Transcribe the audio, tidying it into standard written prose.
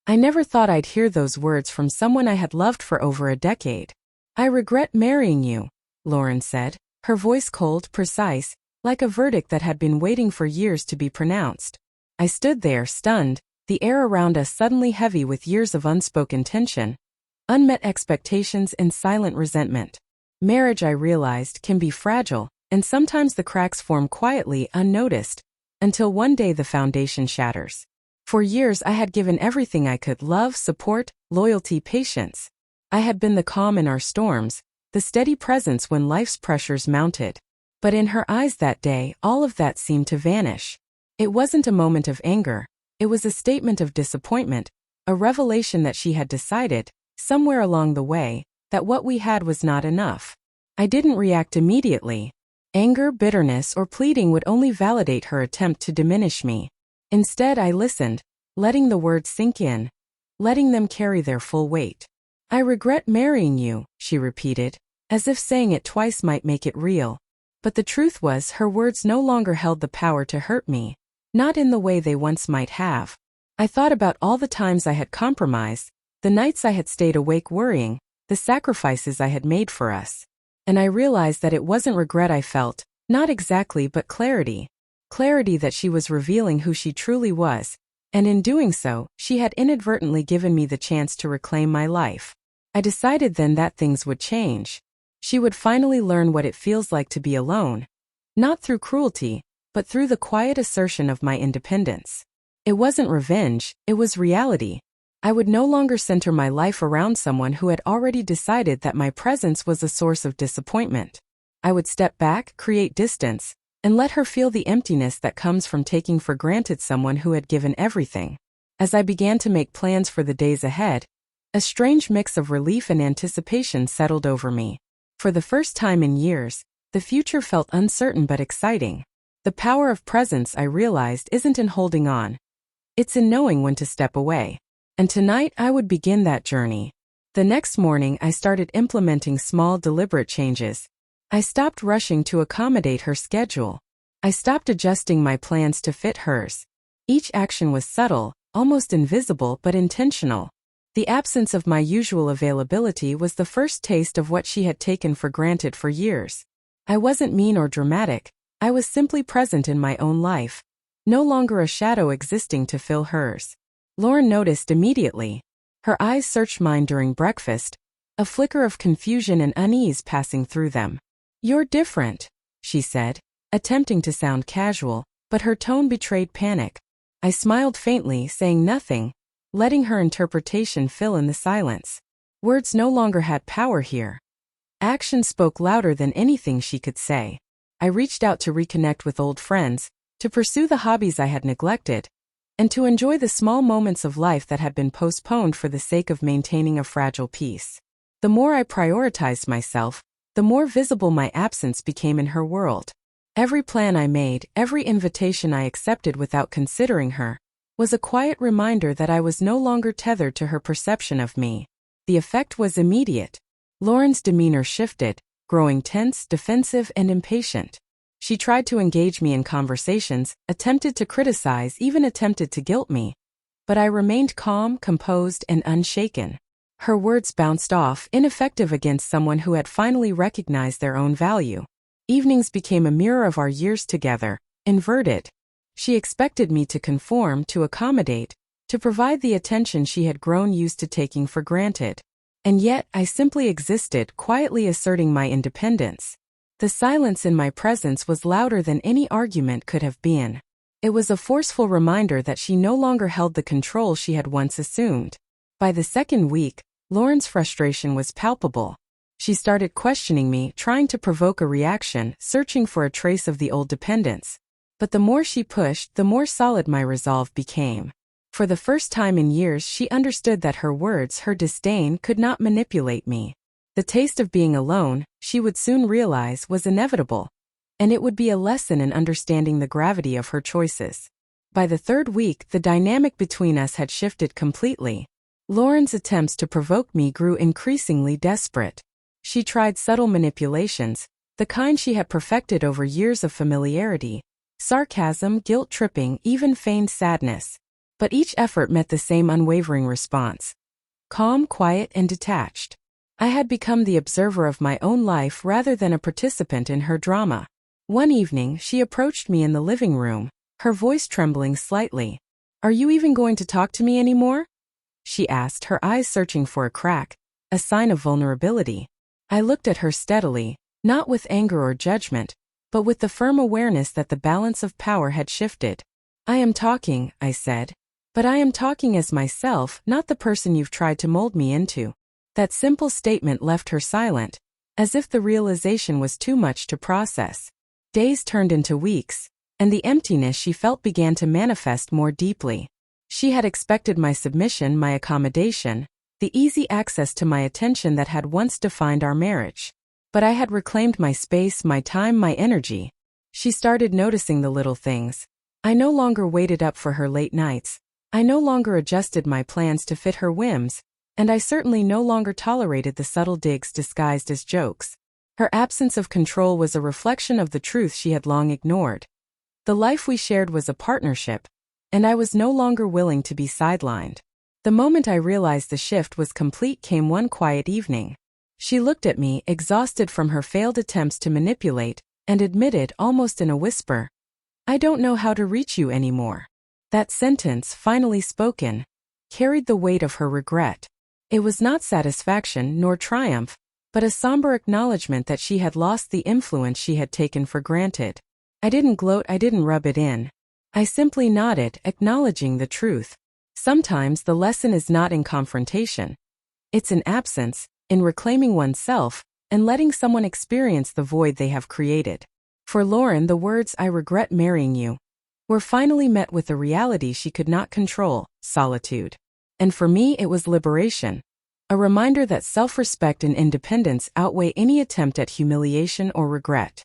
I never thought I'd hear those words from someone I had loved for over a decade. I regret marrying you, Lauren said, her voice cold, precise, like a verdict that had been waiting for years to be pronounced. I stood there, stunned, the air around us suddenly heavy with years of unspoken tension, unmet expectations and silent resentment. Marriage, I realized, can be fragile, and sometimes the cracks form quietly, unnoticed, until one day the foundation shatters. For years I had given everything I could: love, support, loyalty, patience. I had been the calm in our storms, the steady presence when life's pressures mounted. But in her eyes that day, all of that seemed to vanish. It wasn't a moment of anger, it was a statement of disappointment, a revelation that she had decided, somewhere along the way, that what we had was not enough. I didn't react immediately. Anger, bitterness, or pleading would only validate her attempt to diminish me. Instead, I listened, letting the words sink in, letting them carry their full weight. I regret marrying you, she repeated, as if saying it twice might make it real. But the truth was, her words no longer held the power to hurt me, not in the way they once might have. I thought about all the times I had compromised, the nights I had stayed awake worrying, the sacrifices I had made for us. And I realized that it wasn't regret I felt, not exactly, but clarity. Clarity that she was revealing who she truly was, and in doing so, she had inadvertently given me the chance to reclaim my life. I decided then that things would change. She would finally learn what it feels like to be alone, not through cruelty, but through the quiet assertion of my independence. It wasn't revenge, it was reality. I would no longer center my life around someone who had already decided that my presence was a source of disappointment. I would step back, create distance, and let her feel the emptiness that comes from taking for granted someone who had given everything. As I began to make plans for the days ahead, a strange mix of relief and anticipation settled over me. For the first time in years, the future felt uncertain but exciting. The power of presence, I realized, isn't in holding on. It's in knowing when to step away. And tonight I would begin that journey. The next morning I started implementing small, deliberate changes. I stopped rushing to accommodate her schedule. I stopped adjusting my plans to fit hers. Each action was subtle, almost invisible, but intentional. The absence of my usual availability was the first taste of what she had taken for granted for years. I wasn't mean or dramatic, I was simply present in my own life, no longer a shadow existing to fill hers. Lauren noticed immediately. Her eyes searched mine during breakfast, a flicker of confusion and unease passing through them. "You're different," she said, attempting to sound casual, but her tone betrayed panic. I smiled faintly, saying nothing, letting her interpretation fill in the silence. Words no longer had power here. Action spoke louder than anything she could say. I reached out to reconnect with old friends, to pursue the hobbies I had neglected, and to enjoy the small moments of life that had been postponed for the sake of maintaining a fragile peace. The more I prioritized myself, the more visible my absence became in her world. Every plan I made, every invitation I accepted without considering her, was a quiet reminder that I was no longer tethered to her perception of me. The effect was immediate. Lauren's demeanor shifted, growing tense, defensive, and impatient. She tried to engage me in conversations, attempted to criticize, even attempted to guilt me. But I remained calm, composed, and unshaken. Her words bounced off, ineffective against someone who had finally recognized their own value. Evenings became a mirror of our years together, inverted. She expected me to conform, to accommodate, to provide the attention she had grown used to taking for granted. And yet, I simply existed, quietly asserting my independence. The silence in my presence was louder than any argument could have been. It was a forceful reminder that she no longer held the control she had once assumed. By the second week, Lauren's frustration was palpable. She started questioning me, trying to provoke a reaction, searching for a trace of the old dependence. But the more she pushed, the more solid my resolve became. For the first time in years, she understood that her words, her disdain, could not manipulate me. The taste of being alone, she would soon realize, was inevitable, and it would be a lesson in understanding the gravity of her choices. By the third week, the dynamic between us had shifted completely. Lauren's attempts to provoke me grew increasingly desperate. She tried subtle manipulations, the kind she had perfected over years of familiarity, sarcasm, guilt-tripping, even feigned sadness. but each effort met the same unwavering response. Calm, quiet, and detached. I had become the observer of my own life rather than a participant in her drama. One evening, she approached me in the living room, her voice trembling slightly. "Are you even going to talk to me anymore?" she asked, her eyes searching for a crack, a sign of vulnerability. I looked at her steadily, not with anger or judgment, but with the firm awareness that the balance of power had shifted. "I am talking," I said. "But I am talking as myself, not the person you've tried to mold me into." That simple statement left her silent, as if the realization was too much to process. Days turned into weeks, and the emptiness she felt began to manifest more deeply. She had expected my submission, my accommodation, the easy access to my attention that had once defined our marriage. But I had reclaimed my space, my time, my energy. She started noticing the little things. I no longer waited up for her late nights. I no longer adjusted my plans to fit her whims, and I certainly no longer tolerated the subtle digs disguised as jokes. Her absence of control was a reflection of the truth she had long ignored. The life we shared was a partnership, and I was no longer willing to be sidelined. The moment I realized the shift was complete came one quiet evening. She looked at me, exhausted from her failed attempts to manipulate, and admitted, almost in a whisper, "I don't know how to reach you anymore." That sentence, finally spoken, carried the weight of her regret. It was not satisfaction nor triumph, but a somber acknowledgement that she had lost the influence she had taken for granted. I didn't gloat, I didn't rub it in. I simply nodded, acknowledging the truth. Sometimes the lesson is not in confrontation. It's in absence, in reclaiming oneself, and letting someone experience the void they have created. For Lauren, the words "I regret marrying you" were finally met with the reality she could not control: solitude. And for me it was liberation. A reminder that self-respect and independence outweigh any attempt at humiliation or regret.